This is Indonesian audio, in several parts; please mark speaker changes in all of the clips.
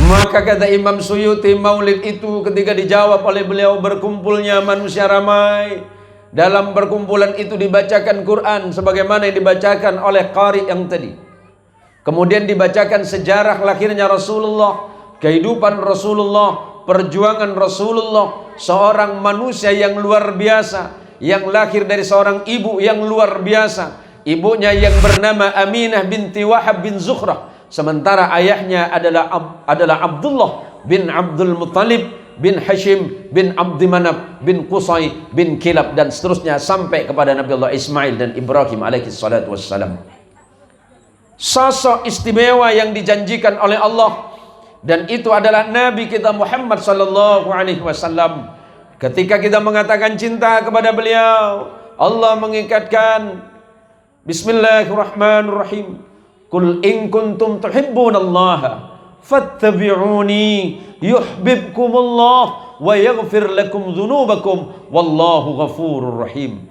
Speaker 1: Maka kata Imam Suyuti, maulid itu ketika dijawab oleh beliau, berkumpulnya manusia ramai. Dalam perkumpulan itu dibacakan Quran sebagaimana yang dibacakan oleh qari yang tadi. Kemudian dibacakan sejarah lahirnya Rasulullah, kehidupan Rasulullah, perjuangan Rasulullah, seorang manusia yang luar biasa, yang lahir dari seorang ibu yang luar biasa. Ibunya yang bernama Aminah binti Wahab bin Zukhrah, sementara ayahnya adalah Abdullah bin Abdul Muttalib bin Hashim bin Abdi Manaf bin Qusay bin Kilab, dan seterusnya sampai kepada Nabi Allah Ismail dan Ibrahim alaihi salatu wassalam. Sosok istimewa yang dijanjikan oleh Allah, dan itu adalah Nabi kita Muhammad sallallahu alaihi wasallam. Ketika kita mengatakan cinta kepada beliau, Allah mengikatkan Bismillahirrahmanirrahim. Qul in kuntum tuhibbunallaha fattabi'uni yuhibbukumullah wa yaghfir lakum dzunubakum wallahu ghafurur rahim.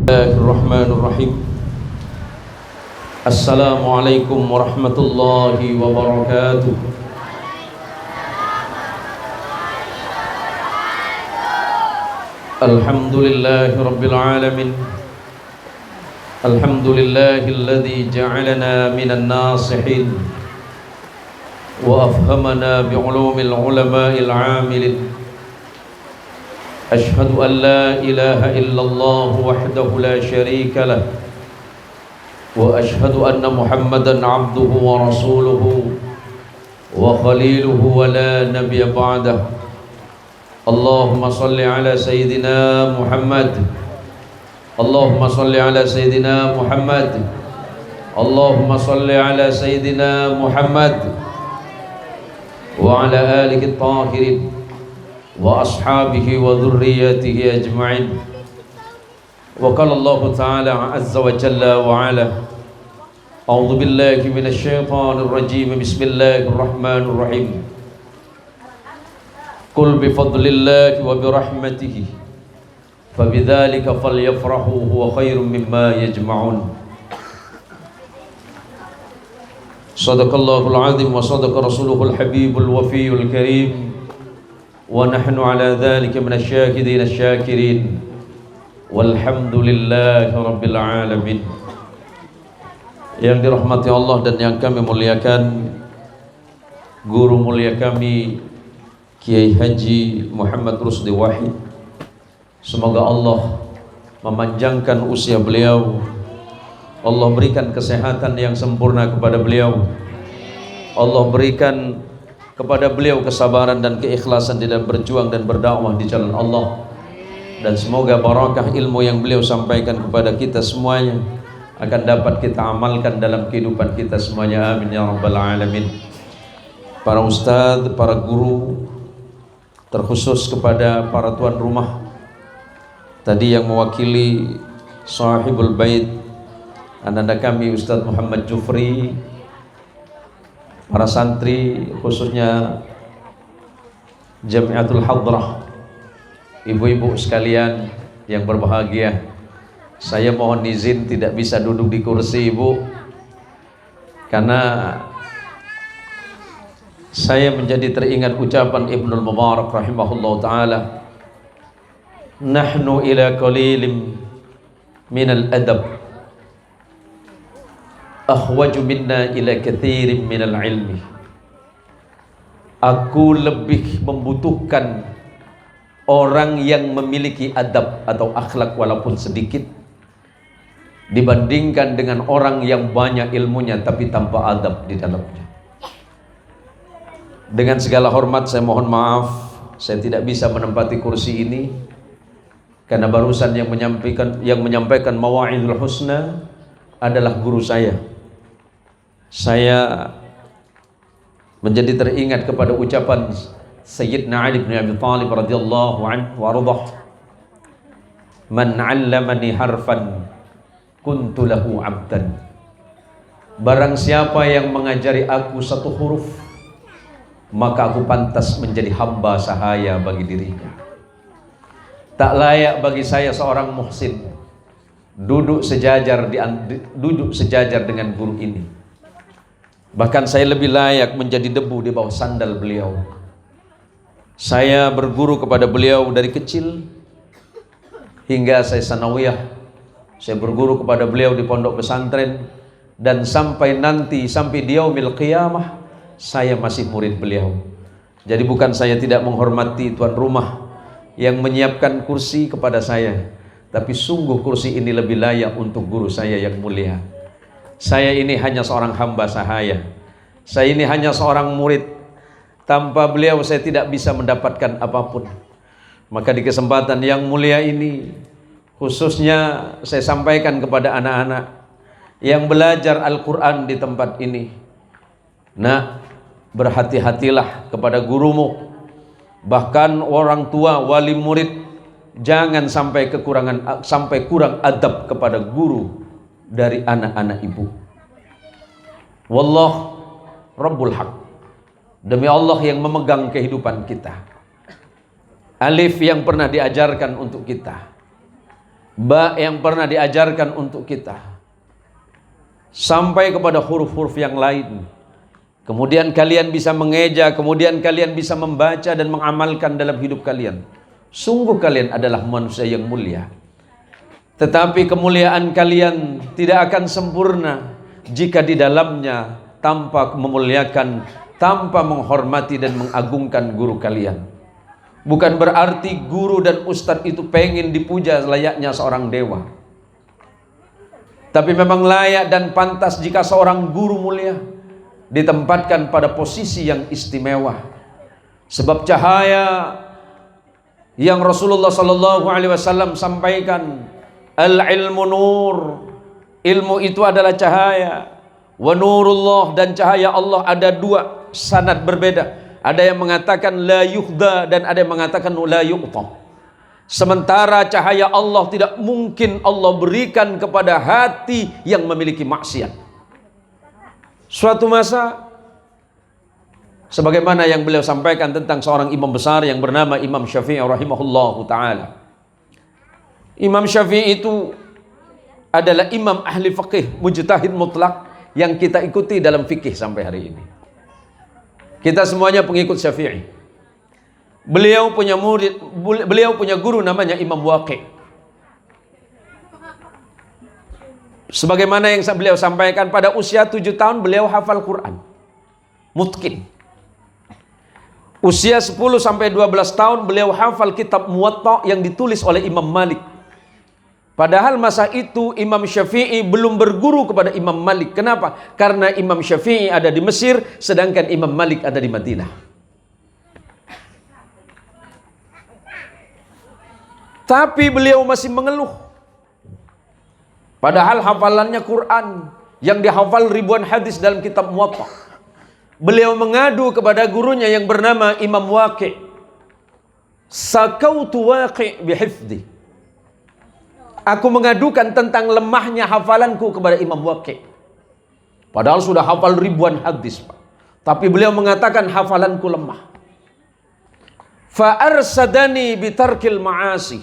Speaker 1: Bismillahirrahmanirrahim. Assalamualaikum warahmatullahi wabarakatuh. Alhamdulillahi rabbil alamin. Alhamdulillahilladzi ja'alana minan nasihin wa afhamana bi'ulumil ulama'il 'amilin. Ashhadu an la ilaha illallah wahdahu la syarika lah, wa ashhadu anna Muhammadan 'abduhu wa rasuluhu wa khaliluhu wa la nabiyya ba'dahu. Allahumma salli ala Sayyidina Muhammad. Allahumma salli ala Sayyidina Muhammad. Allahumma salli ala Sayyidina Muhammad wa ala alihi at-tahirin wa ashabihi wa dhurriyyatihi ajma'in. Wa qala Allah ta'ala azza wa jalla wa ala, a'udzu billahi minasy syaithanir rajim. Bismillahirrahmanirrahim. Qul bifadlillahi wa birahmatihi fabidzalika falyafrahu huwa khairum mimma yajma'un. Shadaqallahul azim wa shadaqa rasuluhul habibul wafiyul karim, wa nahnu ala dzalika minasy syahidin asy-syakirin walhamdulillahi rabbil alamin. Yang dirahmati Allah dan yang kami muliakan, guru mulia kami Kiai Haji Muhammad Rusdi Wahid, semoga Allah memanjangkan usia beliau, Allah berikan kesehatan yang sempurna kepada beliau, Allah berikan kepada beliau kesabaran dan keikhlasan di dalam berjuang dan berdakwah di jalan Allah, dan semoga barakah ilmu yang beliau sampaikan kepada kita semuanya akan dapat kita amalkan dalam kehidupan kita semuanya, amin ya rabbal alamin. Para ustadz, para guru, terkhusus kepada para tuan rumah tadi yang mewakili sahibul bait, ananda kami Ustadz Muhammad Jufri, para santri khususnya Jamiatul Hadrah, ibu-ibu sekalian yang berbahagia. Saya mohon izin tidak bisa duduk di kursi ibu, karena saya menjadi teringat ucapan Ibnul Mubarak rahimahullah ta'ala, nahnu ila qalilim minal adab akhwaju minna ila kathirim minal ilmi. Aku lebih membutuhkan orang yang memiliki adab atau akhlak walaupun sedikit dibandingkan dengan orang yang banyak ilmunya tapi tanpa adab di dalamnya. Dengan segala hormat saya mohon maaf, saya tidak bisa menempati kursi ini karena barusan yang menyampaikan mawa'idul husna adalah guru saya. Saya menjadi teringat kepada ucapan Sayyidina Ali bin Abi Thalib radhiyallahu anhu wa ardhah, man 'allamani harfan kuntu lahu 'abdan. Barang siapa yang mengajari aku satu huruf, maka aku pantas menjadi hamba sahaya bagi dirinya. Tak layak bagi saya seorang muhsin duduk sejajar dengan guru ini. Bahkan saya lebih layak menjadi debu di bawah sandal beliau. Saya berguru kepada beliau dari kecil hingga saya sanawiyah. Saya berguru kepada beliau di pondok pesantren, dan sampai nanti, sampai di yaumil qiyamah, saya masih murid beliau. Jadi bukan saya tidak menghormati tuan rumah yang menyiapkan kursi kepada saya, tapi sungguh kursi ini lebih layak untuk guru saya yang mulia. Saya ini hanya seorang hamba sahaya. Saya ini hanya seorang murid. Tanpa beliau saya tidak bisa mendapatkan apapun. Maka di kesempatan yang mulia ini, khususnya saya sampaikan kepada anak-anak yang belajar Al-Quran di tempat ini. Nah, berhati-hatilah kepada gurumu. Bahkan orang tua, wali murid, jangan sampai kurang adab kepada guru dari anak-anak ibu. Wallah Rabbul Haq. Demi Allah yang memegang kehidupan kita. Alif yang pernah diajarkan untuk kita, ba yang pernah diajarkan untuk kita, sampai kepada huruf-huruf yang lain. Kemudian kalian bisa mengeja, kemudian kalian bisa membaca dan mengamalkan dalam hidup kalian. Sungguh kalian adalah manusia yang mulia. Tetapi kemuliaan kalian tidak akan sempurna jika di dalamnya tanpa memuliakan, tanpa menghormati dan mengagungkan guru kalian. Bukan berarti guru dan ustadz itu pengen dipuja layaknya seorang dewa. Tapi memang layak dan pantas jika seorang guru mulia ditempatkan pada posisi yang istimewa. Sebab cahaya yang Rasulullah SAW sampaikan, al-ilmu nur, ilmu itu adalah cahaya. Wa nurullah, dan cahaya Allah ada dua sanad berbeda. Ada yang mengatakan la yuhda dan ada yang mengatakan la yu'ta. Sementara cahaya Allah tidak mungkin Allah berikan kepada hati yang memiliki maksiat. Suatu masa, sebagaimana yang beliau sampaikan tentang seorang imam besar yang bernama Imam Syafi'i rahimahullahu ta'ala. Imam Syafi'i itu adalah imam ahli fiqih, mujtahid mutlak, yang kita ikuti dalam fikih sampai hari ini. Kita semuanya pengikut Syafi'i. Beliau punya murid, beliau punya guru namanya Imam Waqi'. Sebagaimana yang beliau sampaikan, pada usia 7 tahun beliau hafal Quran. Mutqin. Usia 10 sampai 12 tahun beliau hafal kitab Muwatta yang ditulis oleh Imam Malik. Padahal masa itu Imam Syafi'i belum berguru kepada Imam Malik. Kenapa? Karena Imam Syafi'i ada di Mesir, sedangkan Imam Malik ada di Madinah. Tapi beliau masih mengeluh. Padahal hafalannya Quran yang dihafal ribuan hadis dalam kitab Muwatta. Beliau mengadu kepada gurunya yang bernama Imam Waqi'. Sakautu Waqi' bihifdi. Aku mengadukan tentang lemahnya hafalanku kepada Imam Waqi'. Padahal sudah hafal ribuan hadis, Pak. Tapi beliau mengatakan hafalanku lemah. Fa arsadani bitarkil ma'asi.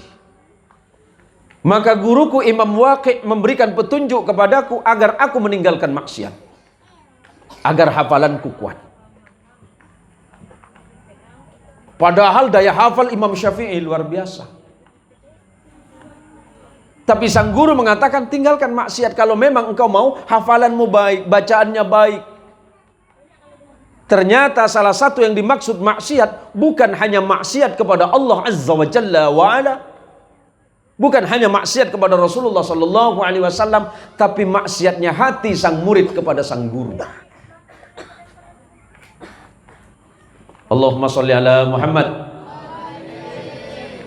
Speaker 1: Maka guruku Imam Waqi' memberikan petunjuk kepadaku agar aku meninggalkan maksiat, agar hafalanku kuat. Padahal daya hafal Imam Syafi'i luar biasa. Tapi sang guru mengatakan, tinggalkan maksiat kalau memang engkau mau hafalanmu baik, bacaannya baik. Ternyata salah satu yang dimaksud maksiat bukan hanya maksiat kepada Allah Azza wa Jalla wa Ala, bukan hanya maksiat kepada Rasulullah sallallahu alaihi wasallam, tapi maksiatnya hati sang murid kepada sang guru. Allahumma sholli ala Muhammad.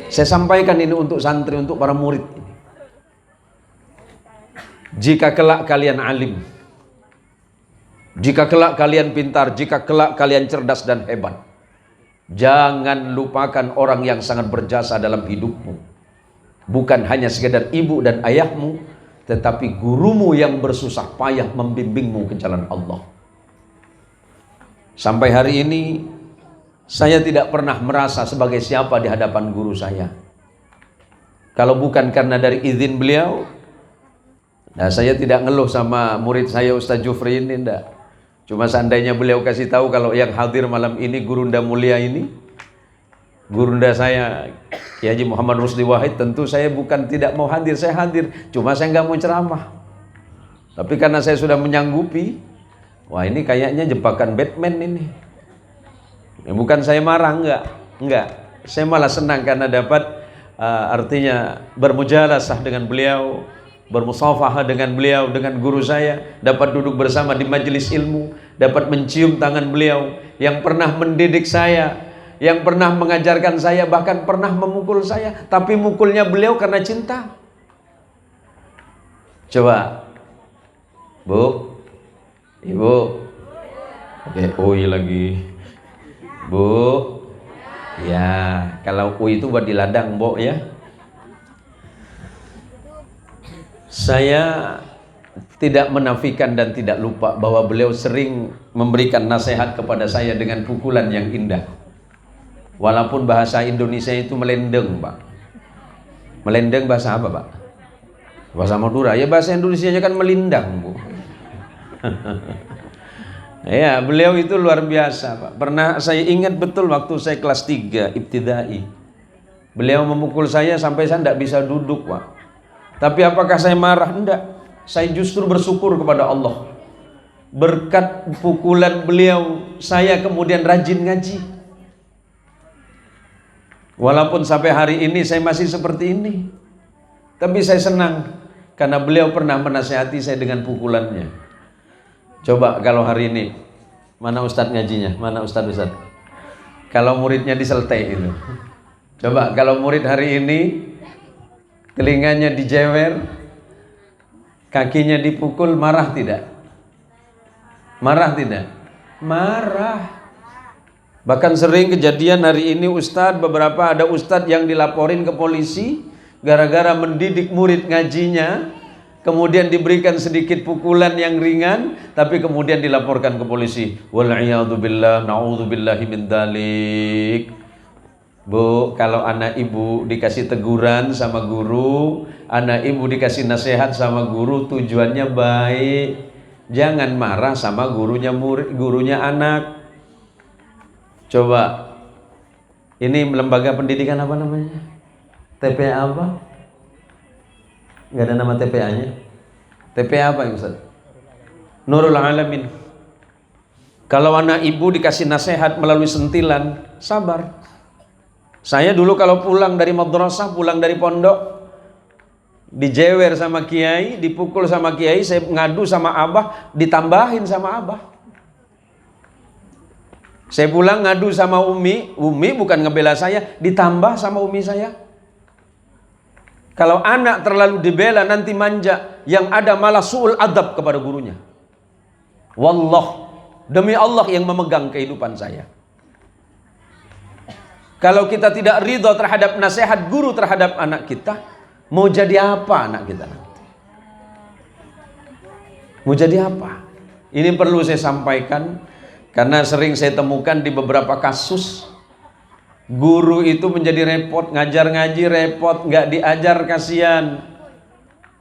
Speaker 1: Saya sampaikan ini untuk santri, untuk para murid. Jika kelak kalian alim, jika kelak kalian pintar, jika kelak kalian cerdas dan hebat, jangan lupakan orang yang sangat berjasa dalam hidupmu. Bukan hanya sekedar ibu dan ayahmu, tetapi gurumu yang bersusah payah membimbingmu ke jalan Allah. Sampai hari ini saya tidak pernah merasa sebagai siapa di hadapan guru saya. Kalau bukan karena dari izin beliau. Nah, saya tidak ngeluh sama murid saya Ustaz Jufri ini, enggak. Cuma seandainya beliau kasih tahu kalau yang hadir malam ini gurunda mulia ini, gurunda saya Kiai Haji Muhammad Rusdi Wahid, tentu saya bukan tidak mau hadir, saya hadir. Cuma saya nggak mau ceramah. Tapi karena saya sudah menyanggupi, wah ini kayaknya jebakan Batman ini. Bukan saya marah, enggak. Saya malah senang karena dapat artinya bermujalasah dengan beliau, bermusafahah dengan beliau, dengan guru saya, dapat duduk bersama di majelis ilmu, dapat mencium tangan beliau yang pernah mendidik saya, yang pernah mengajarkan saya, bahkan pernah memukul saya, tapi mukulnya beliau karena cinta. Coba, Bu, Ibu, oi lagi, Bu, ya kalau ui itu buat di ladang, Bu ya. Saya tidak menafikan dan tidak lupa bahwa beliau sering memberikan nasihat kepada saya dengan pukulan yang indah. Walaupun bahasa Indonesia itu melendeng, Pak. Melendeng bahasa apa, Pak? Bahasa Madura. Ya bahasa Indonesianya kan melindang, Bu. Ya, beliau itu luar biasa, Pak. Pernah saya ingat betul waktu saya kelas 3 ibtidai. Beliau memukul saya sampai saya tidak bisa duduk, Pak. Tapi apakah saya marah? Enggak. Saya justru bersyukur kepada Allah. Berkat pukulan beliau, saya kemudian rajin ngaji. Walaupun sampai hari ini saya masih seperti ini. Tapi saya senang karena beliau pernah menasihati saya dengan pukulannya. Coba kalau hari ini, mana ustadz ngajinya? Mana ustadz? Kalau muridnya diseltai itu. Coba kalau murid hari ini telinganya dijewer, kakinya dipukul, marah tidak? Marah tidak? Marah. Bahkan sering kejadian hari ini ustadz, beberapa ada ustadz yang dilaporin ke polisi gara-gara mendidik murid ngajinya, kemudian diberikan sedikit pukulan yang ringan, tapi kemudian dilaporkan ke polisi. Wal'iyadzubillah, na'udzubillahi min dzalik. Bu, kalau anak ibu dikasih teguran sama guru, anak ibu dikasih nasihat sama guru, tujuannya baik. Jangan marah sama gurunya murid, gurunya anak. Coba, ini lembaga pendidikan apa namanya? TPA apa? Nggak ada nama TPA-nya. TPA apa ya Ustaz? Nurul Alamin. Kalau anak ibu dikasih nasihat melalui sentilan, sabar. Saya dulu kalau pulang dari madrasah, pulang dari pondok, dijewer sama kiai, dipukul sama kiai, saya ngadu sama abah, ditambahin sama abah. Saya pulang ngadu sama umi bukan ngebela saya, ditambah sama umi saya. Kalau anak terlalu dibela nanti manja, yang ada malah su'ul adab kepada gurunya. Wallah, demi Allah yang memegang kehidupan saya. Kalau kita tidak ridho terhadap nasihat guru terhadap anak kita, mau jadi apa anak kita nanti? Mau jadi apa? Ini perlu saya sampaikan karena sering saya temukan di beberapa kasus guru itu menjadi repot, ngajar ngaji repot, nggak diajar kasihan.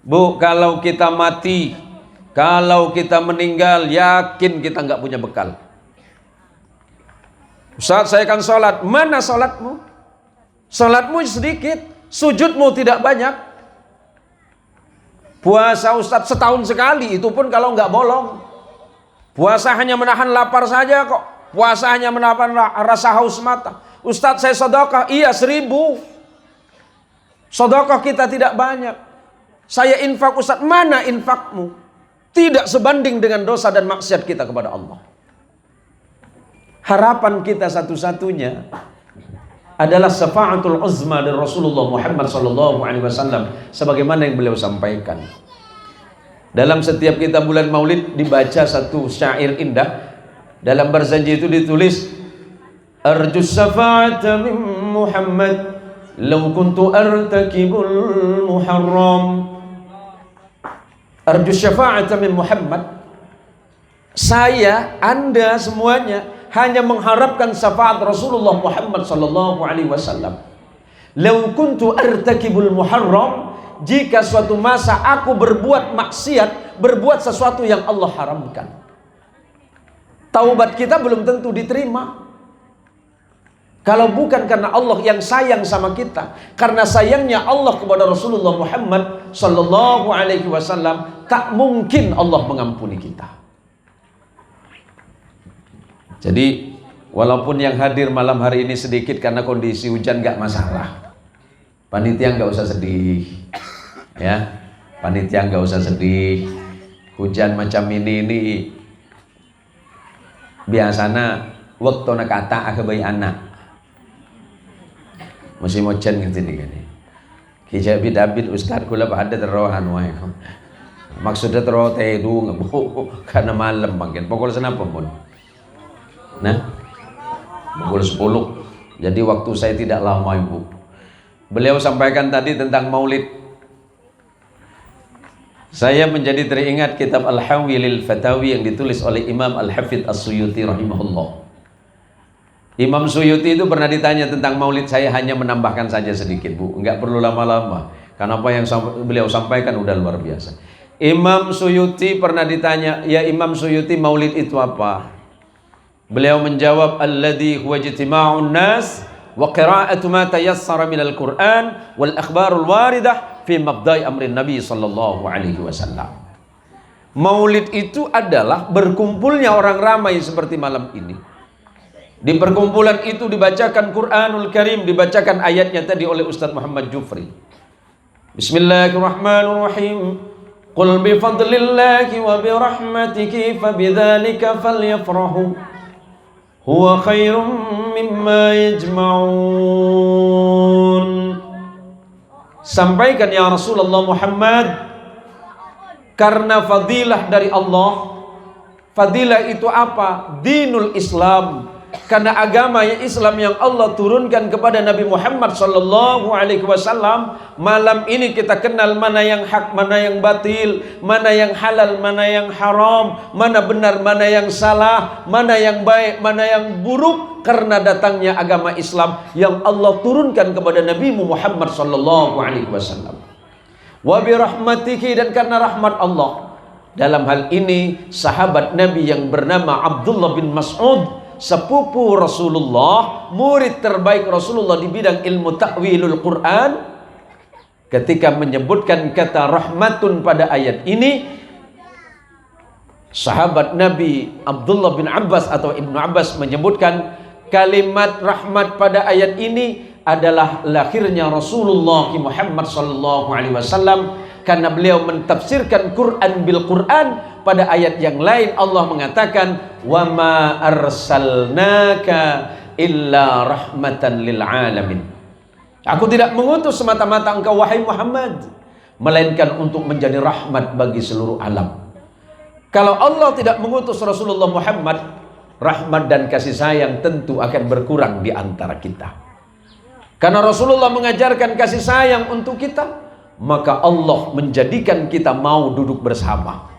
Speaker 1: Bu, kalau kita mati, kalau kita meninggal, yakin kita nggak punya bekal. Ustaz, saya akan sholat. Mana sholatmu? Sholatmu sedikit, sujudmu tidak banyak. Puasa Ustaz setahun sekali, itu pun kalau nggak bolong. Puasa hanya menahan lapar saja kok. Puasa hanya menahan rasa haus mata. Ustaz, saya sedekah, iya 1000. Sedekah kita tidak banyak. Saya infak Ustaz, mana infakmu? Tidak sebanding dengan dosa dan maksiat kita kepada Allah. Harapan kita satu-satunya adalah syafaatul uzma dari Rasulullah Muhammad SAW, sebagaimana yang beliau sampaikan. Dalam setiap kita bulan Maulid dibaca satu syair indah. Dalam berjanji itu ditulis, arju syafa'ata min Muhammad law kuntu artakibul muharram. Arju syafa'ata min Muhammad, saya, Anda semuanya hanya mengharapkan syafaat Rasulullah Muhammad sallallahu alaihi wasallam. Law kuntu artakibul muharram, jika suatu masa aku berbuat maksiat, berbuat sesuatu yang Allah haramkan.
Speaker 2: Taubat kita belum tentu diterima. Kalau bukan karena Allah yang sayang sama kita, karena sayangnya Allah kepada Rasulullah Muhammad sallallahu alaihi wasallam, tak mungkin Allah mengampuni kita. Jadi walaupun yang hadir malam hari ini sedikit karena kondisi hujan, gak masalah. Panitia gak usah sedih, ya. Panitia gak usah sedih. Hujan macam ini biasanya waktu nak kata akabai anak. Musim hujan gitu nih kan. Kijabi David Ustaz kula ada terohan wae. Maksudnya teroh tedu ngebu karena malam makin. Pokoknya senapa pun. Nah, pukul 10. Jadi waktu saya tidak lama Ibu. Beliau sampaikan tadi tentang maulid. Saya menjadi teringat kitab Al-Hawi lil Fatawi yang ditulis oleh Imam Al-Hafidh As-Suyuti rahimahullah. Imam Suyuti itu pernah ditanya tentang maulid, saya hanya menambahkan saja sedikit Bu, enggak perlu lama-lama, karena apa yang beliau sampaikan udah luar biasa. Imam Suyuti pernah ditanya, ya Imam Suyuti, maulid itu apa? Beliau menjawab, alladhi huwa ijtima'un nas wa qira'atu ma tayassara minal Qur'an wal akhbarul waridah fi mabda'i amrin Nabi sallallahu alaihi wasallam. Maulid itu adalah berkumpulnya orang ramai seperti malam ini. Di perkumpulan itu dibacakan Quranul Karim, dibacakan ayatnya tadi oleh Ustaz Muhammad Jufri. Bismillahirrahmanirrahim. Qul bi fadlillahi wa bi rahmatihi fabidzalika falyafrahu huwa khairum mimma yajma'un. Sampaikan ya Rasulullah Muhammad, karena fadilah dari Allah. Fadilah itu apa? Dinul Islam. Karena agama Islam yang Allah turunkan kepada Nabi Muhammad sallallahu alaihi wasallam, malam ini kita kenal mana yang hak, mana yang batil, mana yang halal, mana yang haram, mana benar, mana yang salah, mana yang baik, mana yang buruk, karena datangnya agama Islam yang Allah turunkan kepada Nabi Muhammad sallallahu alaihi wasallam. Wa bi rahmatihi, dan karena rahmat Allah. Dalam hal ini sahabat Nabi yang bernama Abdullah bin Mas'ud, sepupu Rasulullah, murid terbaik Rasulullah di bidang ilmu ta'wilul Quran, ketika menyebutkan kata rahmatun pada ayat ini, sahabat Nabi Abdullah bin Abbas atau Ibnu Abbas menyebutkan kalimat rahmat pada ayat ini adalah lahirnya Rasulullah Muhammad sallallahu alaihi wasallam, karena beliau mentafsirkan Quran bil Quran. Pada ayat yang lain Allah mengatakan, wa ma arsalnaka illa rahmatan lil alamin. Aku tidak mengutus semata-mata engkau wahai Muhammad, melainkan untuk menjadi rahmat bagi seluruh alam. Kalau Allah tidak mengutus Rasulullah Muhammad, rahmat dan kasih sayang tentu akan berkurang di antara kita. Karena Rasulullah mengajarkan kasih sayang untuk kita, maka Allah menjadikan kita mau duduk bersama.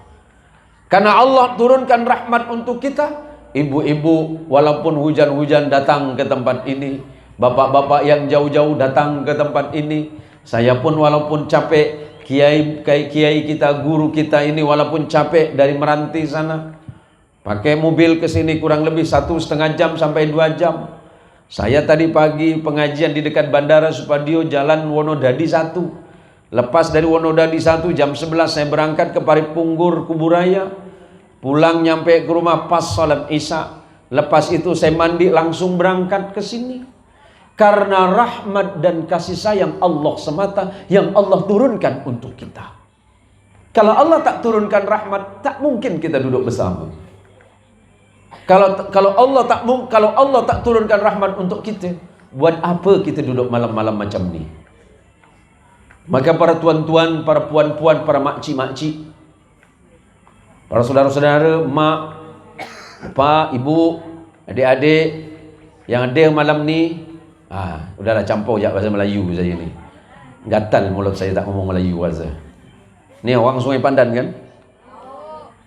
Speaker 2: Karena Allah turunkan rahmat untuk kita, ibu-ibu walaupun hujan-hujan datang ke tempat ini, bapak-bapak yang jauh-jauh datang ke tempat ini. Saya pun walaupun capek, kiai kita, guru kita ini walaupun capek dari Meranti sana, pakai mobil ke sini kurang lebih 1,5 jam sampai 2 jam. Saya tadi pagi pengajian di dekat Bandara Supadio, Jalan Wonodadi 1. Lepas dari Wonodadi 1 jam 11 saya berangkat ke Paripunggur Kuburaya. Pulang nyampe ke rumah pas salat Isya. Lepas itu saya mandi langsung berangkat ke sini. Karena rahmat dan kasih sayang Allah semata yang Allah turunkan untuk kita. Kalau Allah tak turunkan rahmat, tak mungkin kita duduk bersama. Kalau Allah tak turunkan rahmat untuk kita, buat apa kita duduk malam-malam macam ni? Maka para tuan-tuan, para puan-puan, para makcik-makcik, para saudara-saudara, mak, pak, ibu, adik-adik yang ada malam ni, udahlah campur je bahasa Melayu saya ni. Gatal mulut saya tak ngomong Melayu bahasa. Ni orang Sungai Pandan kan?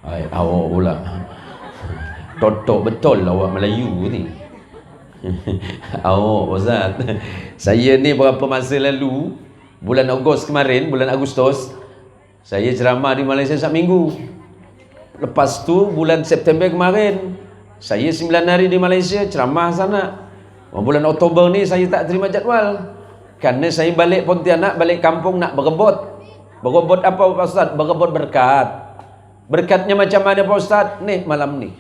Speaker 2: Awak pula. Totok betul lah awak Melayu ni. Awak Ustaz. Saya ni beberapa masa lalu, bulan Ogos kemarin, bulan Agustus, saya ceramah di Malaysia satu minggu. Lepas tu bulan September kemarin, Saya 9 hari di Malaysia ceramah sana. Bulan Oktober ni saya tak terima jadual. Karena saya balik Pontianak, balik kampung nak berebut. Berebut apa Pak Ustaz? Berebut berkat. Berkatnya macam mana Pak Ustaz? Nih malam ni.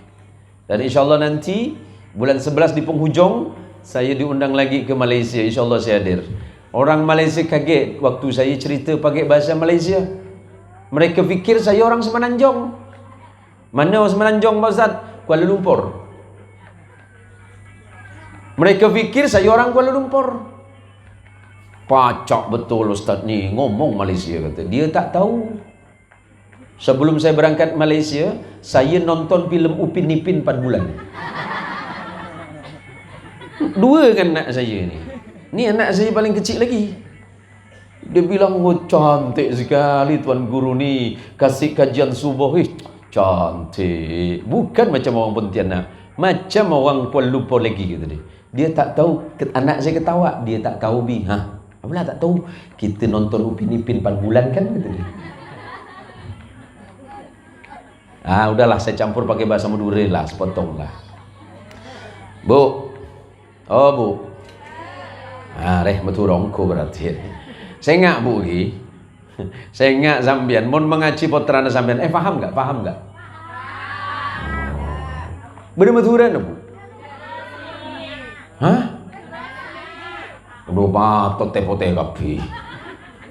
Speaker 2: Dan insyaAllah nanti bulan 11 di penghujung saya diundang lagi ke Malaysia. InsyaAllah saya hadir. Orang Malaysia kaget waktu saya cerita pakai bahasa Malaysia. Mereka fikir saya orang Semenanjung. Mana orang Semenanjung Pak Ustaz? Kuala Lumpur. Mereka fikir saya orang Kuala Lumpur. Pacak betul Ustaz ni ngomong Malaysia kata. Dia tak tahu. Sebelum saya berangkat Malaysia, saya nonton filem Upin Ipin 4 bulan. 2 kan anak saya ni. Ni anak saya paling kecil lagi. Dia bilang, oh cantik sekali Tuan Guru ni. Kasih kajian subuh. Cantik. Bukan macam orang Pontianak. Macam orang Kuala Lumpur lagi kata dia. Dia tak tahu. Anak saya ketawa. Dia tak tahu bi. Apalah tak tahu. Kita nonton Upin Ipin 4 bulan kan kata dia. Udahlah saya campur pakai bahasa Madura lah. Sepotong lah. Bu. Oh bu. Reh betul rongko berarti. Saya ngak bu lagi. Saya ngak sambian. Mun mengaji potrana sambian. Faham enggak? Faham enggak? Bener Madura bu? Hah? Aduh patot pote kapi.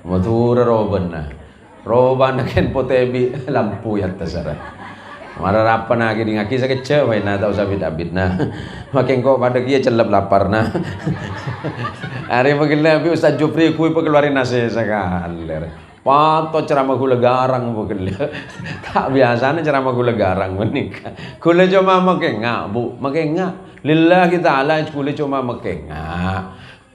Speaker 2: Madura roban na. Roban ken pote bi lampu ya tasara. Marah apa lagi di ngaki saya kecil, na tahu sabit abit na. Makin kok pada kia celap lapar na. Hari pagila bi Ustaz Jupri kui pakeluarin nasi sakaler. Pato ceramah gula garang pagila. Tak biasa na ceramah gula garang menikah. Gula cuma makin ngak bu, makin ngak. Lillahi ta'ala gula cuma makin ngak.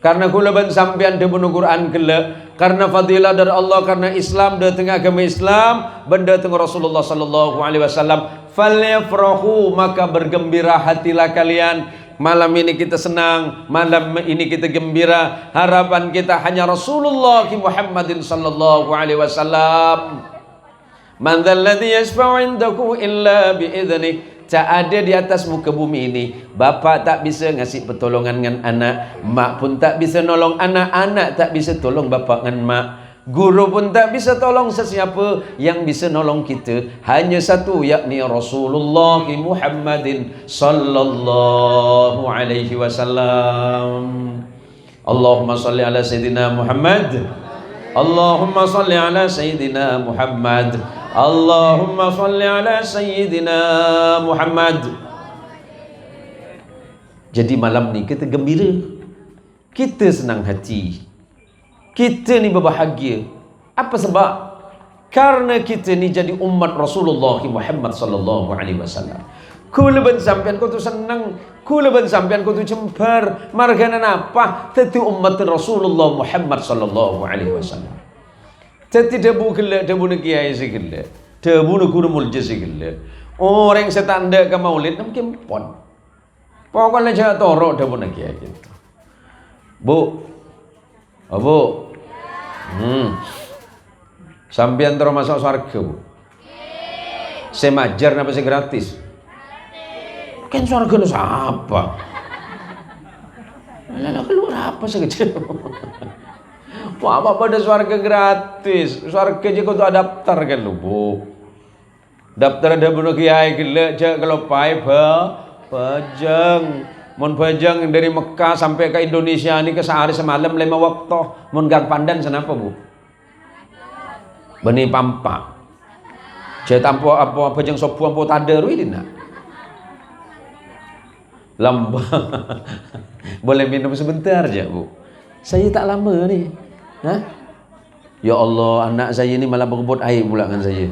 Speaker 2: Karena kula ban sampean de bunuh Quran kele, karena fadilah dari Allah, karena Islam de tengah agama Islam, benda tengah Rasulullah sallallahu alaihi wasallam, falyafrahu, maka bergembira hatilah kalian. Malam ini kita senang, malam ini kita gembira. Harapan kita hanya Rasulullah Muhammadin sallallahu alaihi wasallam. Man dzalladzi yashfa'u 'indahu illa bi idznihi. Tak ada di atas muka bumi ini bapa tak bisa ngasih pertolongan dengan anak, mak pun tak bisa nolong anak, anak tak bisa tolong bapa dengan mak, guru pun tak bisa tolong sesiapa. Yang bisa nolong kita hanya satu, yakni Rasulullah Muhammadin sallallahu alaihi wasallam. Allahumma salli ala Sayyidina Muhammad. Allahumma salli ala Sayyidina Muhammad. Allahumma salli ala Sayyidina Muhammad. Jadi malam ni kita gembira, kita senang hati, kita ni berbahagia. Apa sebab? Karena kita ni jadi umat Rasulullah Muhammad sallallahu alaihi wasallam. Kula ben sampean kau tu senang, kula ben sampean kau tu cembar. Margana apa? Teti umat Rasulullah Muhammad sallallahu alaihi wasallam. Teti debu gila, debu kiai segala, debu guru mulja segala. Orang setanda ke maulid mungkin pon. Pokoknya jangan torok debu kiai gitu. Bu, bu, sampean terus masuk surga bu. Saya majar apa sih gratis? Kan surga lu siapa? Lalu keluar apa sih kecil? Wah, apa pada surga gratis? Surga je kau tu daftar kan lu bu. Daftar ada bunuh kiai gila je kalau pai pajang. Mon pajang dari Mekah sampai ke Indonesia ni ke sehari semalam 5 waktu. Mon gang pandan senapa bu? Beni pampak. Je tampo apa pajang sopu ampo tader wi dina. Lamba. Boleh minum sebentar je bu. Saya tak lama ni. Hah? Ya Allah, anak saya ni malah berebut air pula dengan saya.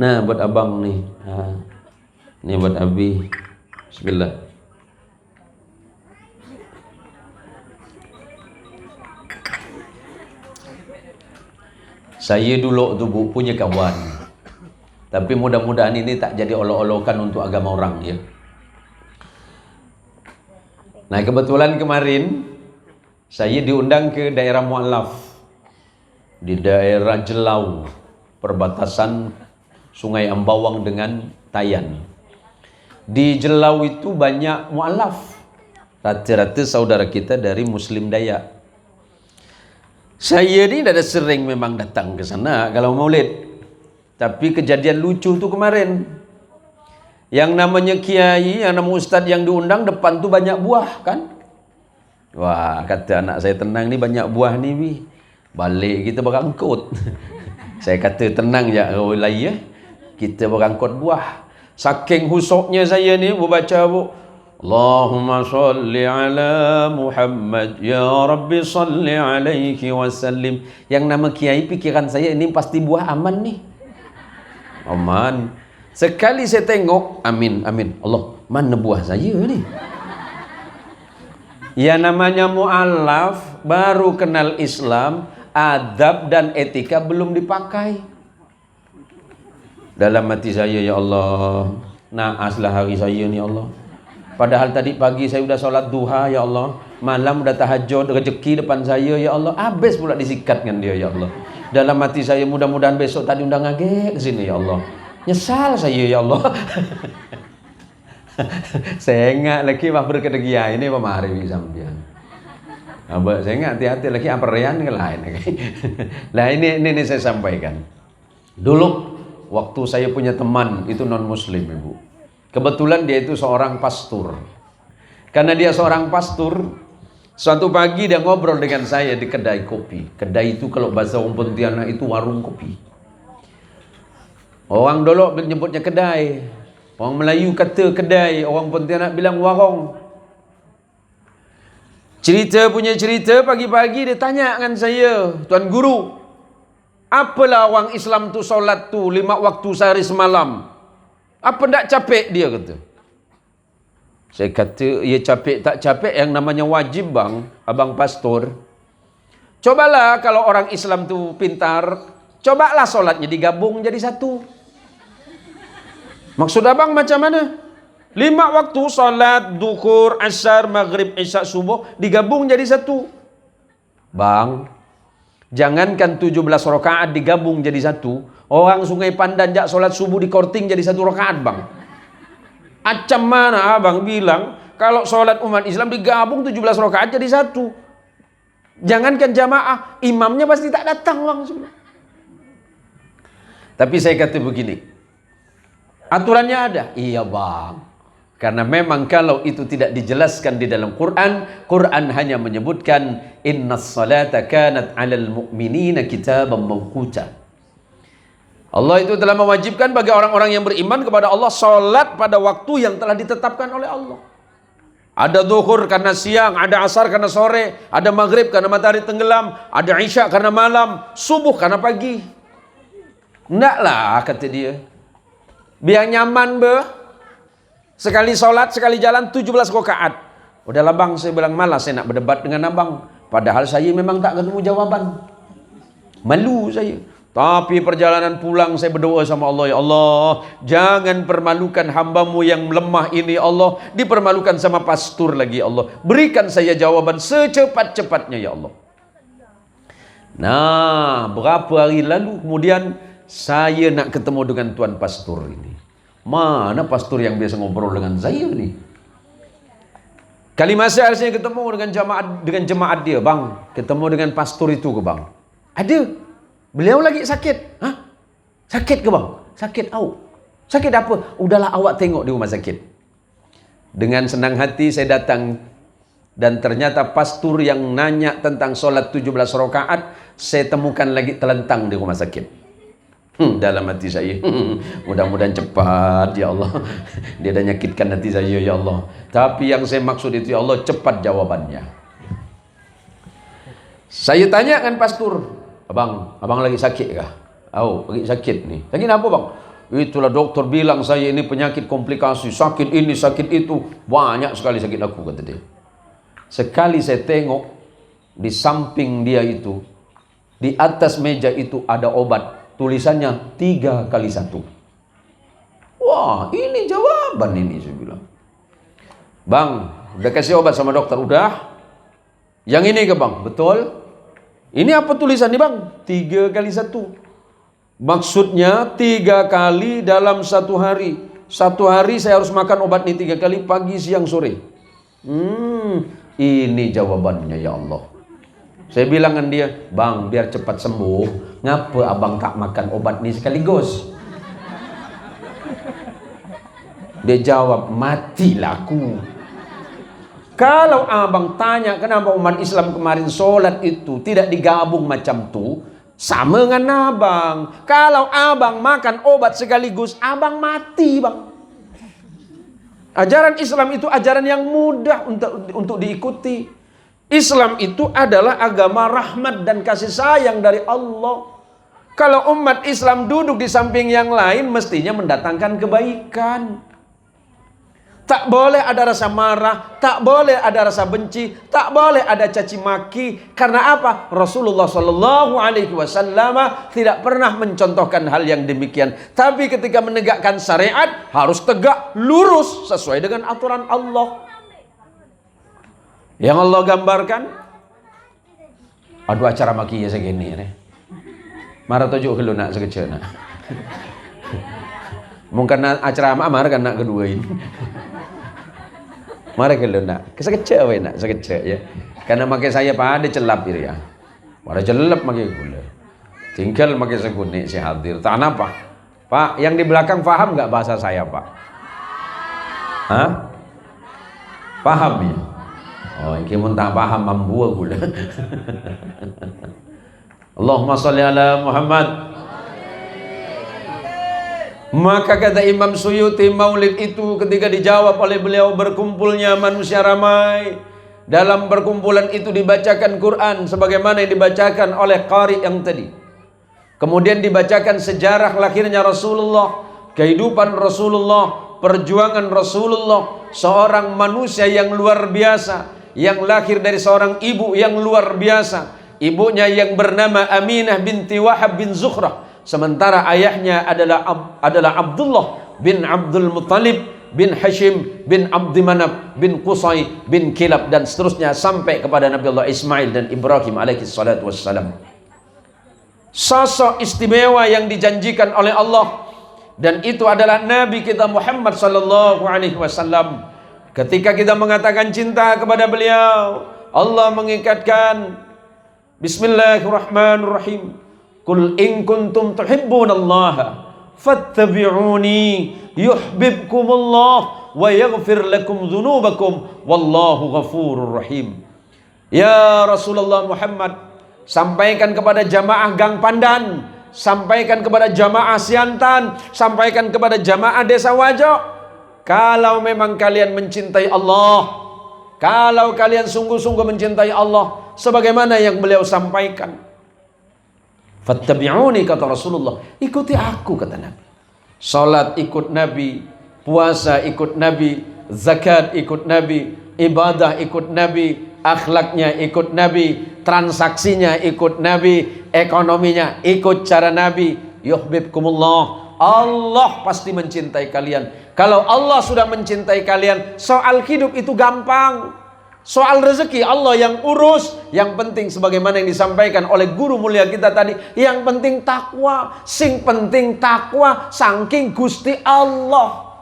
Speaker 2: Nah, buat abang ni. Ni buat abi. Bismillah. Saya dulu tu bu punya kawan. Tapi mudah-mudahan ini tak jadi olok-olokan untuk agama orang ya. Nah, kebetulan kemarin saya diundang ke daerah Mu'alaf di daerah Jelau, perbatasan Sungai Ambawang dengan Tayan. Di Jelau itu banyak mu'alaf. Rata-rata saudara kita dari Muslim Dayak. Saya ni dah sering memang datang ke sana kalau maulid. Tapi kejadian lucu tu kemarin. Yang namanya kiai, yang nama ustaz yang diundang, depan tu banyak buah kan. Wah, kata anak saya, tenang ni banyak buah ni wi. Balik kita berangkut. Saya kata tenang je Ulai ya. Kita berangkut buah. Saking husuknya saya ni membaca bu, Allahumma salli ala Muhammad ya Rabbi salli alaihi wasallim. Yang nama kiai, pikiran saya ini pasti buah aman nih. Aman. Sekali saya tengok, amin amin. Allah, mana buah saya ni? Ya namanya mu'alaf, baru kenal Islam, adab dan etika belum dipakai. Dalam hati saya, ya Allah, naaslah hari saya ni Allah. Padahal tadi pagi saya sudah sholat duha, ya Allah. Malam sudah tahajud, rezeki depan saya, ya Allah. Habis pula disikat dengan dia, ya Allah. Dalam hati saya, mudah-mudahan besok tadi undang agak ke sini, ya Allah. Nyesal saya, ya Allah. Saya ingat lagi bah berkedegia ini pemari sampean. Abah saya ingat hati-hati lagi aperian ke lain. Nah ini saya sampaikan. Dulu waktu saya punya teman itu non muslim ibu. Kebetulan dia itu seorang pastor. Karena dia seorang pastor, suatu pagi dia ngobrol dengan saya di kedai kopi. Kedai itu kalau bahasa orang Pontianak itu warung kopi. Orang dulu menyebutnya kedai. Orang Melayu kata kedai, orang Pontianak bilang warung. Cerita punya cerita, pagi-pagi dia tanya dengan saya, Tuan Guru, apalah orang Islam tu solat tu 5 waktu sehari semalam? Apa tak capek dia kata? Saya kata, ya capek tak capek yang namanya wajib bang, abang pastor. Cobalah kalau orang Islam tu pintar, cobalah solatnya digabung jadi satu. Maksud abang macam mana? 5 waktu salat, duhur, asar, maghrib, isya, subuh digabung jadi satu. Bang, jangankan 17 rakaat digabung jadi satu. Orang Sungai Pandan jak salat subuh di Korting jadi 1 rakaat bang. Acam mana abang bilang kalau salat umat Islam digabung 17 rakaat jadi satu. Jangankan jamaah, imamnya pasti tak datang bang. Tapi saya kata begini, aturannya ada? Iya bang. Karena memang kalau itu tidak dijelaskan di dalam Quran, Quran hanya menyebutkan innas salata kanat 'alal mu'minina kitaban mawquta. Allah itu telah mewajibkan bagi orang-orang yang beriman kepada Allah salat pada waktu yang telah ditetapkan oleh Allah. Ada zuhur karena siang, ada asar karena sore, ada maghrib karena matahari tenggelam, ada isya karena malam, subuh karena pagi. Ndaklah kata dia. Biar nyaman be. Sekali solat, sekali jalan 17 rakaat. Udahlah bang, saya bilang malas saya nak berdebat dengan abang. Padahal saya memang tak ketemu jawaban. Malu saya. Tapi perjalanan pulang saya berdoa sama Allah, ya Allah, jangan permalukan hambamu yang lemah ini, Allah. Dipermalukan sama pastor lagi, ya Allah. Berikan saya jawaban secepat-cepatnya, ya Allah. Nah, berapa hari lalu kemudian saya nak ketemu dengan tuan pastor ini. Mana pastor yang biasa ngobrol dengan saya ni? Kali masa saya ketemu dengan jemaat dia, bang, ketemu dengan pastor itu ke bang? Ada. Beliau lagi sakit. Hah? Sakit ke bang? Sakit au. Sakit apa? Udahlah awak tengok di rumah sakit. Dengan senang hati saya datang dan ternyata pastor yang nanya tentang solat 17 rakaat saya temukan lagi telentang di rumah sakit. Dalam hati saya, mudah-mudahan cepat ya Allah. Dia dah nyakitkan hati saya ya Allah. Tapi yang saya maksud itu ya Allah, cepat jawabannya. Saya tanya kan pastor, abang lagi sakit kah? Lagi sakit nih. Sakit apa bang? Itulah dokter bilang saya ini penyakit komplikasi, sakit ini sakit itu, banyak sekali sakit aku kata dia. Sekali saya tengok di samping dia itu, di atas meja itu ada obat. Tulisannya 3 kali 1. Wah, ini jawaban ini saya bilang. Bang, udah kasih obat sama dokter? Udah. Yang ini ke bang? Betul. Ini apa tulisan nih bang? 3 kali 1. Maksudnya 3 kali dalam 1 hari. Satu hari saya harus makan obat ini 3 kali, pagi, siang, sore. Ini jawabannya ya Allah. Saya bilang dengan dia, bang, biar cepat sembuh, ngapa abang tak makan obat ini sekaligus? Dia jawab, matilah aku. Kalau abang tanya kenapa umat Islam kemarin sholat itu tidak digabung macam tu, sama dengan abang. Kalau abang makan obat sekaligus, abang mati, bang. Ajaran Islam itu ajaran yang mudah untuk diikuti. Islam itu adalah agama rahmat dan kasih sayang dari Allah. Kalau umat Islam duduk di samping yang lain, mestinya mendatangkan kebaikan. Tak boleh ada rasa marah, tak boleh ada rasa benci, tak boleh ada caci maki. Karena apa? Rasulullah Shallallahu Alaihi Wasallam tidak pernah mencontohkan hal yang demikian. Tapi ketika menegakkan syariat harus tegak, lurus sesuai dengan aturan Allah. Yang Allah gambarkan, aduh acara maki ya segini nih. Marah tujuh kalau nak sekecil nak. Mungkin acara amar kan nak kedua ini. Mari kalau nak, sekecil we nak, sekecil ya. Karena makai saya pada celap ini ya. Pada celap makai gula. Tinggal makai seguni si hadir. Tak apa. Pak, yang di belakang paham nggak bahasa saya, Pak? Hah? Paham ya? Oh, ini mun tak paham mambu gula. Allahumma sholli ala Muhammad. Maka kata Imam Suyuti, maulid itu ketika dijawab oleh beliau, berkumpulnya manusia ramai. Dalam perkumpulan itu dibacakan Quran sebagaimana yang dibacakan oleh qari yang tadi. Kemudian dibacakan sejarah lahirnya Rasulullah, kehidupan Rasulullah, perjuangan Rasulullah, seorang manusia yang luar biasa, yang lahir dari seorang ibu yang luar biasa. Ibunya yang bernama Aminah binti Wahab bin Zukhrah. Sementara ayahnya adalah Abdullah bin Abdul Muttalib bin Hashim bin Abdi Manaf bin Qusay bin Kilab dan seterusnya sampai kepada Nabi Allah Ismail dan Ibrahim alaihi salatu wassalam. Sosok istimewa yang dijanjikan oleh Allah, dan itu adalah Nabi kita Muhammad sallallahu alaihi wasallam. Ketika kita mengatakan cinta kepada beliau, Allah mengikatkan Bismillahirrahmanirrahim. Qul in kuntum tuhibbunallaha fattabi'uni yuhibbukumullah wa yaghfir lakum dzunubakum wallahu ghafurur rahim. Ya Rasulullah Muhammad, sampaikan kepada jamaah Gang Pandan, sampaikan kepada jamaah Siantan, sampaikan kepada jamaah Desa Wajo, kalau memang kalian mencintai Allah, kalau kalian sungguh-sungguh mencintai Allah sebagaimana yang beliau sampaikan, fattabi'uni, kata Rasulullah, ikuti aku, kata Nabi. Salat ikut Nabi, puasa ikut Nabi, zakat ikut Nabi, ibadah ikut Nabi, akhlaknya ikut Nabi, transaksinya ikut Nabi, ekonominya ikut cara Nabi. Yuhibbukumullah, Allah pasti mencintai kalian. Kalau Allah sudah mencintai kalian, soal hidup itu gampang. Soal rezeki Allah yang urus. Yang penting sebagaimana yang disampaikan oleh guru mulia kita tadi, yang penting takwa. Sing penting takwa saking Gusti Allah.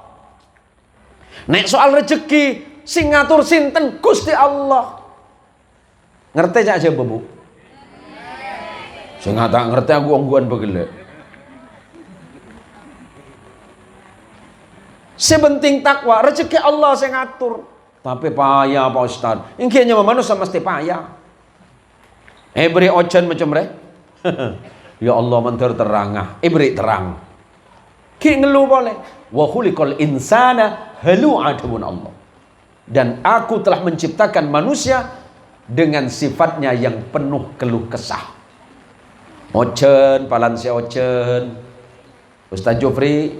Speaker 2: Nek soal rezeki sing ngatur sinten Gusti Allah. Ngerti aja Bu? Sing tak ngerti aku ongguan begele. Sebenting takwa, rezeki Allah sing ngatur. Tapi payah Pak Ustaz. Ini nyawa manusia mesti payah. Beri ocean macam re. Ya Allah mentur terang. Beri terang. Ki ngeluh boleh. Wa khuliqal insana halu'a dawun Allah. Dan aku telah menciptakan manusia dengan sifatnya yang penuh keluh kesah. Ocean, palansi ocean. Ustaz Jofri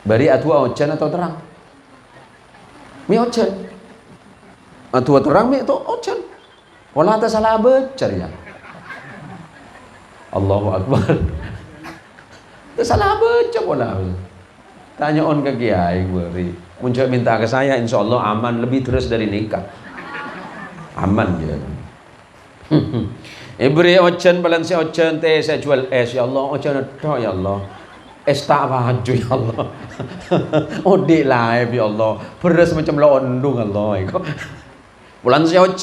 Speaker 2: beri atua ocean atau terang? Mi ocean. Atua terang mi itu ocean. Wala ta salah becar ya. Allahu Akbar. Ta salah becar wala. Tanya on ke kiai beri. Muncul minta ke saya, insya Allah aman, lebih terus dari nikah. Aman ya. Beri ocean, balansi ocean teh saya jual es ya Allah, ocean itu ya Allah. Es tak baju ya Allah. Odik lah ya Allah. Beres macam la ondung Allah iko. Bulan Syawal.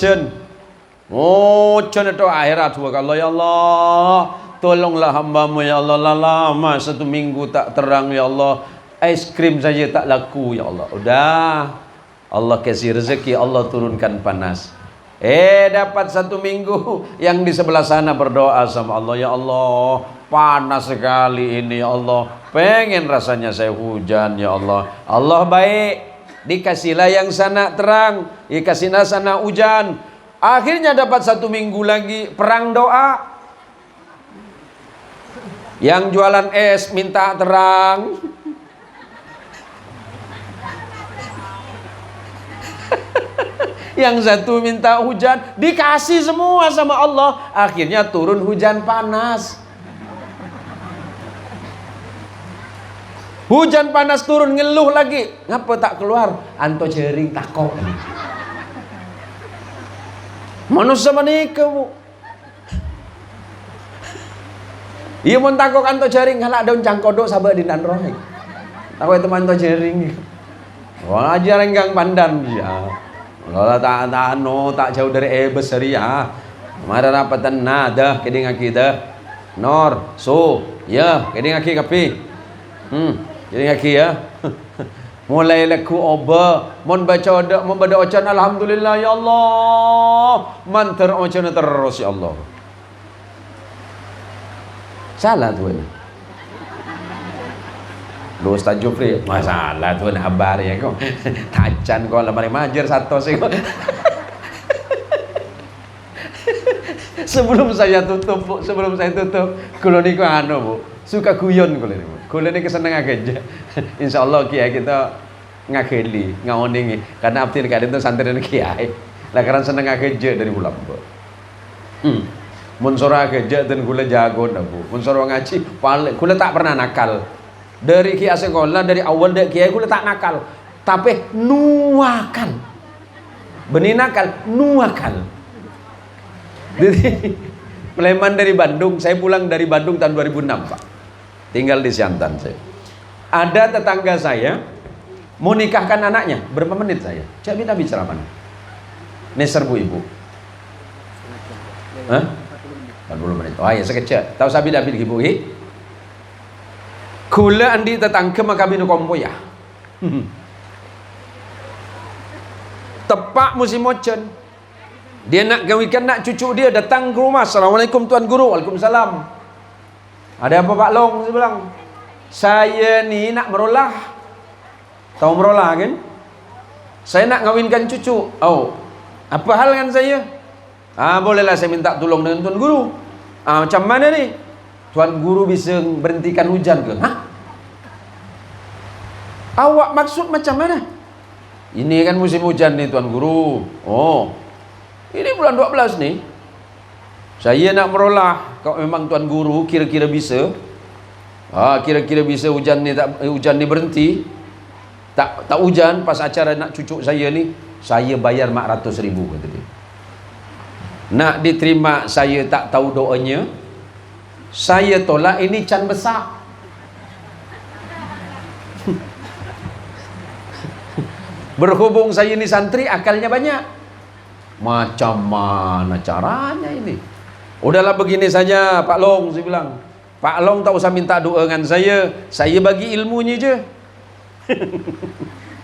Speaker 2: Oh, chen itu akhirat wa Allah ya Allah. Tolonglah hamba-Mu ya Allah, lama 1 minggu tak terang ya Allah. Es krim saja tak laku ya Allah. Udah. Allah kasih rezeki, Allah turunkan panas. Dapat 1 minggu, yang di sebelah sana berdoa sama Allah, ya Allah, panas sekali ini ya Allah, pengen rasanya saya hujan ya Allah. Allah baik, dikasihlah yang sana terang, dikasihlah sana hujan. Akhirnya dapat 1 minggu lagi, perang doa. Yang jualan es minta terang, yang satu minta hujan, dikasih semua sama Allah. Akhirnya turun hujan panas. Hujan panas turun, ngeluh lagi. Ngapa tak keluar? Anto jering takok. Manusia menikah bu. Iya mau takok anto jering, halak daun cangkodok sabar di nanroh. Takok itu anto jering. Wah aja renggang pandan ya. Kalau tak jauh dari besar ya. Mara rapatan nada keding akidah. Nor so ya keding aki kapi. Keding aki ya. Mulai laku oba mon baca ocan alhamdulillah ya Allah. Man ocan terus ya Allah. Salah tu ini. Lu Ustaz Jufri, masalah tuan habar ya kok. Tacan kok lemari majer satu sih kok. Sebelum saya tutup, Bu, kula niku anu, Bu, suka guyon kula niku. Kula niku seneng aja. Insyaallah kiai kita ngakeli, ngaoningi. Karena abdi kadang itu santri kiai. Lah karena seneng aja dari bulan, Bu. Mun sora aja dan kula jago dah, Bu. Mun sora ngaji, kula tak pernah nakal. Dari kiai sekolah dari awal dek kiai kula tak nakal, tapi nuakan. Benih nakal, nuakan. Jadi Sleman dari Bandung, saya pulang dari Bandung tahun 2006 Pak. Tinggal di Siantan saya. Ada tetangga saya mau nikahkan anaknya, berapa menit saya? Cak kita bicara mana? Ini serbu ibu. Hah? 40 menit. Oh ya sekecil. Tahu sabi David ibu kula andi tetangga makabinu kompo ya. Tepak musim mochen. Dia nak gawikan nak cucu dia datang ke rumah. Assalamualaikum Tuan Guru. Waalaikumsalam. Ada apa Pak Long? Saya bilang, saya ni nak merolah. Tahu merolah kan? Saya nak ngawinkan cucu. Oh, apa hal dengan saya? Bolehlah saya minta tolong dengan Tuan Guru. Macam mana nih? Tuan Guru bisa berhentikan hujan ke? Hah? Awak maksud macam mana? Ini kan musim hujan nih Tuan Guru. Oh, ini bulan 12 nih. Saya nak merolah. Kalau memang Tuan Guru kira-kira bisa. Kira-kira bisa hujan ni berhenti. Tak hujan pas acara nak cucu saya ni, saya bayar 400.000 kata dia. Nak diterima saya tak tahu doanya. Saya tolak, ini can besar. Berhubung saya ini santri, akalnya banyak. Macam mana caranya ini? Udahlah begini saja Pak Long, saya bilang. Pak Long tak usah minta doa dengan saya bagi ilmunya je.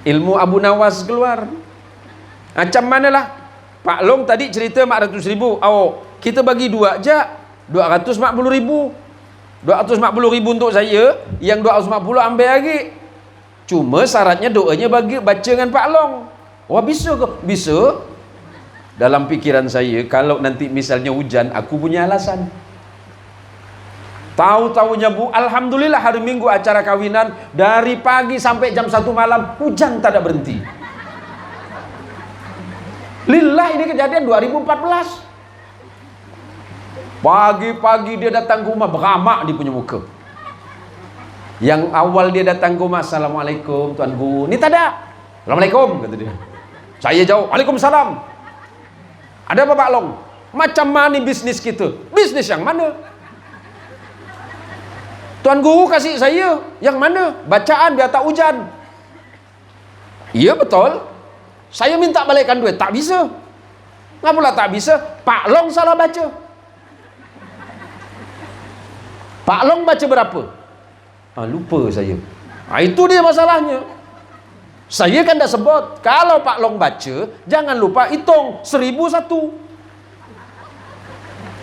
Speaker 2: Ilmu Abu Nawas keluar. Macam manalah Pak Long tadi cerita 400.000. Kita bagi 2 je, 240.000. 240.000 untuk saya, yang 240 ambil lagi. Cuma syaratnya doanya bagi baca dengan Pak Long. Wah bisa ke? Bisa. Dalam pikiran saya, kalau nanti misalnya hujan, aku punya alasan. Tahu-tahunya Bu, alhamdulillah hari Minggu acara kawinan, dari pagi sampai jam 1 malam hujan tak ada berhenti. Lillah, ini kejadian 2014. Pagi-pagi dia datang ke rumah, beramak dia punya muka. Yang awal dia datang ke rumah, Assalamualaikum Tuan Guru. Ini tak ada. Assalamualaikum kata dia. Saya jawab, Waalaikumsalam. Ada apa Pak Long? Macam mana bisnis kita? Bisnis yang mana? Tuan Guru kasih saya yang mana? Bacaan biar tak hujan. Iya betul. Saya minta balikkan duit, tak bisa. Ngapalah tak bisa? Pak Long salah baca. Pak Long baca berapa? Lupa saya. Itu dia masalahnya. Saya kan dah sebut, kalau Pak Long baca, jangan lupa hitung 1001.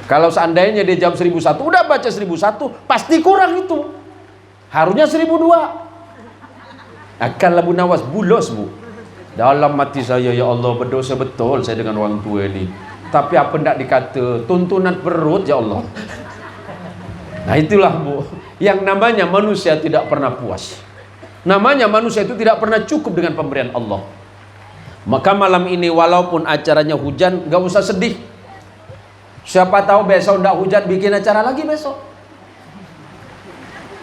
Speaker 2: Kalau seandainya dia jam 1001, udah baca 1001, pasti kurang itu. Harusnya 1002. Akan Abu Nawas bulos, Bu. Dalam hati saya, ya Allah, berdosa betul saya dengan orang tua ini. Tapi apa nak dikata, tuntunan perut, ya Allah. Nah itulah, Bu, yang namanya manusia tidak pernah puas. Namanya manusia itu tidak pernah cukup dengan pemberian Allah. Maka malam ini walaupun acaranya hujan, gak usah sedih. Siapa tahu besok ndak hujan, bikin acara lagi besok.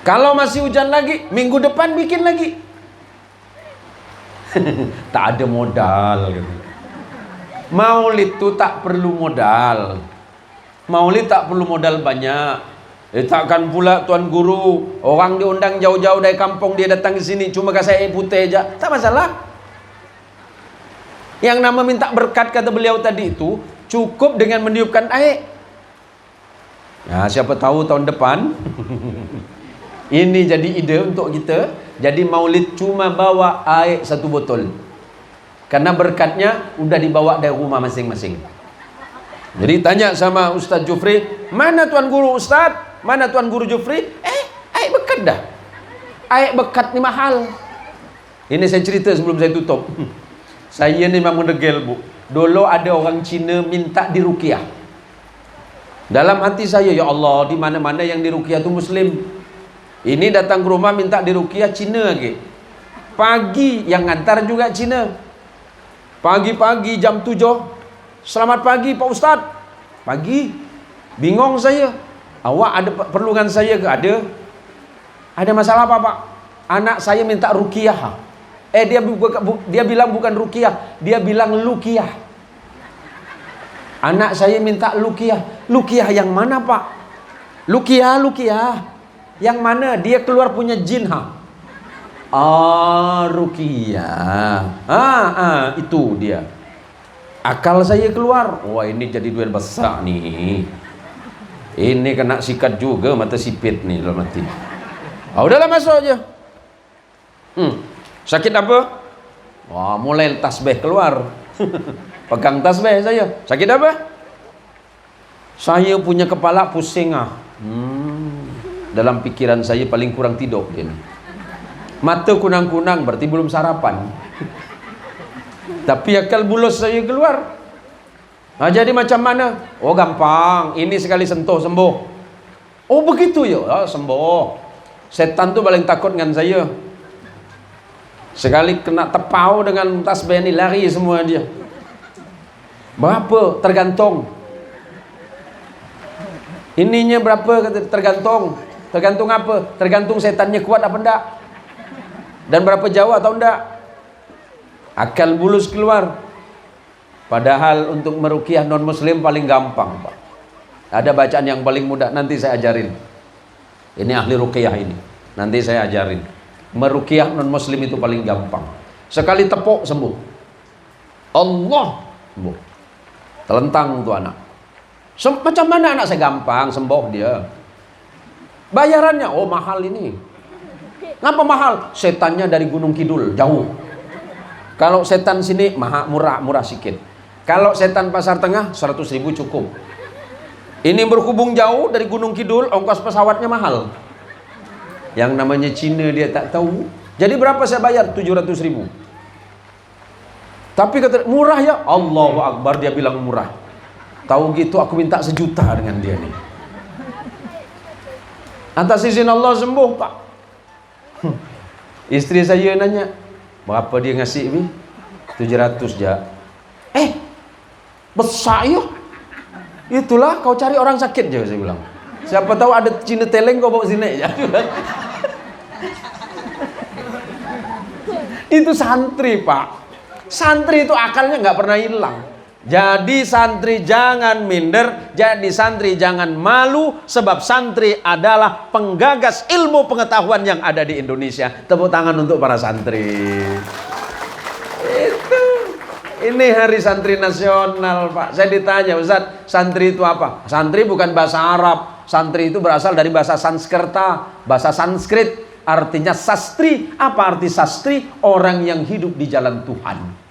Speaker 2: Kalau masih hujan lagi, minggu depan bikin lagi. Tak ada modal gitu. Maulid itu tak perlu modal. Maulid tak perlu modal banyak. Takkan pula Tuan Guru orang diundang jauh-jauh dari kampung, dia datang ke sini cuma kasih air putih aja, tak masalah. Yang nama minta berkat kata beliau tadi itu cukup dengan meniupkan air. Nah, siapa tahu tahun depan ini jadi ide untuk kita. Jadi maulid cuma bawa air 1 botol. Karena berkatnya udah dibawa dari rumah masing-masing. Jadi tanya sama Ustaz Jufri, mana Tuan Guru Ustaz? Mana Tuan Guru Jufri? Air bekat dah. Air bekat ni mahal. Ini saya cerita sebelum saya tutup. Saya ni memang degil, Bu. Dulu ada orang Cina minta diruqyah. Dalam hati saya, ya Allah, di mana-mana yang diruqyah tu Muslim. Ini datang ke rumah minta diruqyah Cina lagi. Pagi yang ngantar juga Cina. Pagi-pagi jam 7. Selamat pagi Pak Ustaz. Pagi. Bingung saya. Awak ada perlukan saya ke? Ada. Ada masalah apa, Pak? Anak saya minta ruqyah. Dia bilang bukan ruqyah, dia bilang luqyah. Anak saya minta luqyah. Luqyah yang mana, Pak? Luqyah. Yang mana? Dia keluar punya jin, ruqyah. Itu dia. Akal saya keluar. Wah, ini jadi duit besar nih. Ini kena sikat juga mata sipit nih dalam hati. Udahlah masuk aja. Sakit apa? Wah, mulai tasbih keluar. Pegang tasbih saya. Sakit apa? Saya punya kepala pusing. Dalam pikiran saya paling kurang tidur dia nih. Mata kunang-kunang berarti belum sarapan. Tapi akal bulos saya keluar. Jadi macam mana? Gampang. Ini sekali sentuh sembuh. Begitu ya? Sembuh. Setan tu paling takut dengan saya. Sekali kena tepau dengan tasbih ini lari semua dia. Berapa? Tergantung. Ininya berapa? Tergantung. Tergantung apa? Tergantung setannya kuat apa enggak. Dan berapa jauh atau enggak. Akal bulus keluar. Padahal untuk meruqyah non muslim paling gampang, Pak. Ada bacaan yang paling mudah, nanti saya ajarin. Ini ahli ruqyah ini. Nanti saya ajarin. Meruqyah non muslim itu paling gampang. Sekali tepuk sembuh. Allah sembuh. Telentang tuh anak. Macam mana anak saya gampang sembuh dia. Bayarannya mahal ini. Ngapa mahal? Setannya dari Gunung Kidul, jauh. Kalau setan sini murah sikit. Kalau setan Pasar Tengah 100.000 cukup. Ini berhubung jauh dari Gunung Kidul, ongkos pesawatnya mahal. Yang namanya Cina dia tak tahu. Jadi berapa saya bayar? 700.000. Tapi kata murah ya. Allahu Akbar, dia bilang murah. Tahu gitu aku minta 1 juta dengan dia nih. Atas izin Allah sembuh, Pak. Istri saya nanya, berapa dia ngasih ni? 700 je. Besar ya. Itulah kau cari orang sakit je, saya bilang. Siapa tahu ada Cina teleng kau bawa sini je. Itu santri, Pak. Santri itu akalnya nggak pernah hilang. Jadi santri jangan minder, jadi santri jangan malu, sebab santri adalah penggagas ilmu pengetahuan yang ada di Indonesia. Tepuk tangan untuk para santri. Itu. Ini hari santri nasional, Pak. Saya ditanya, Ustaz, santri itu apa? Santri bukan bahasa Arab. Santri itu berasal dari bahasa Sanskerta, bahasa Sanskrit, artinya sastri. Apa arti sastri? Orang yang hidup di jalan Tuhan.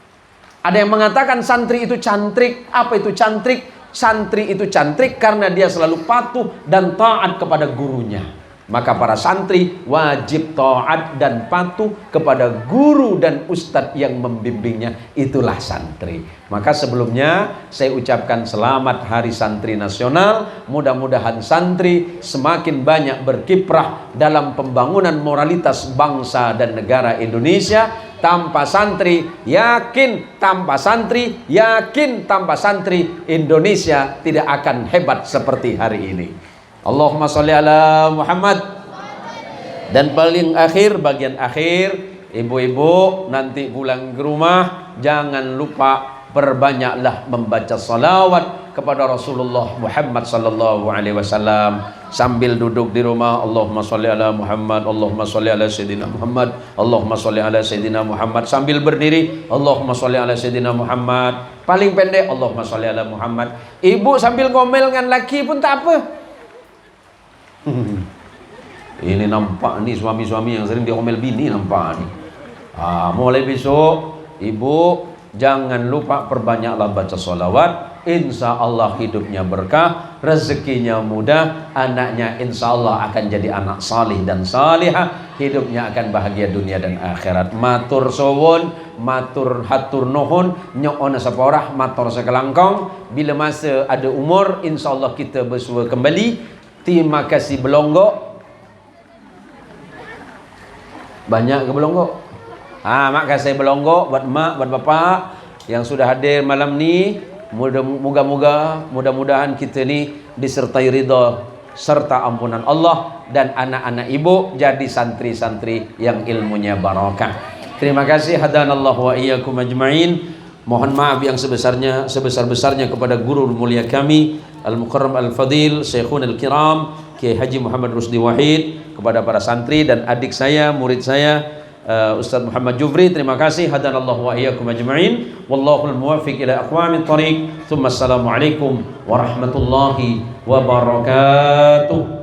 Speaker 2: Ada yang mengatakan santri itu cantrik. Apa itu cantrik? Santri itu cantrik karena dia selalu patuh dan taat kepada gurunya. Maka para santri wajib taat dan patuh kepada guru dan ustadz yang membimbingnya. Itulah santri. Maka sebelumnya saya ucapkan selamat Hari Santri Nasional. Mudah-mudahan santri semakin banyak berkiprah dalam pembangunan moralitas bangsa dan negara Indonesia. Tanpa santri, yakin tanpa santri, yakin tanpa santri, Indonesia tidak akan hebat seperti hari ini. Allahumma sholli ala Muhammad. Dan paling akhir, bagian akhir, ibu-ibu nanti pulang ke rumah jangan lupa perbanyaklah membaca salawat kepada Rasulullah Muhammad sallallahu alaihi wasallam. Sambil duduk di rumah, Allahumma sholli ala Muhammad, Allahumma sholli ala Sayyidina Muhammad, Allahumma sholli ala Sayyidina Muhammad. Sambil berdiri, Allahumma sholli ala Sayyidina Muhammad. Paling pendek, Allahumma sholli ala Muhammad. Ibu sambil ngomel dengan laki pun tak apa. Ini nampak nih suami-suami yang sering diomel bini, nampak nih. Mulai besok, ibu jangan lupa perbanyaklah baca sholawat. Insya Allah hidupnya berkah, rezekinya mudah, anaknya insya Allah akan jadi anak salih dan salihah, hidupnya akan bahagia dunia dan akhirat. Matur suwun, matur hatur nuhun, nyoon saporah, matur sekelangkong. Bila masa ada umur, insya Allah kita bersua kembali. Terima kasih Belonggok. Banyak ke Belonggok? Mak kasih Belonggok buat mak, buat bapak yang sudah hadir malam ni. Mudah-mudahan kita ni disertai ridha serta ampunan Allah, dan anak-anak ibu jadi santri-santri yang ilmunya barakah. Terima kasih. Hadanallahu wa iyyakum ajma'in. Mohon maaf yang sebesar-besarnya kepada guru mulia kami Al-Mukarram Al-Fadil Syekhun Al-Kiram Kiai Haji Muhammad Rusdi Wahid, kepada para santri dan adik saya, murid saya Ustaz Muhammad Jufri. Terima kasih. Hadanallahu wa iyyakum ajma'in. Wallahul muwaffiq ila aqwamit thariq. Tsumma assalamualaikum warahmatullahi wabarakatuh.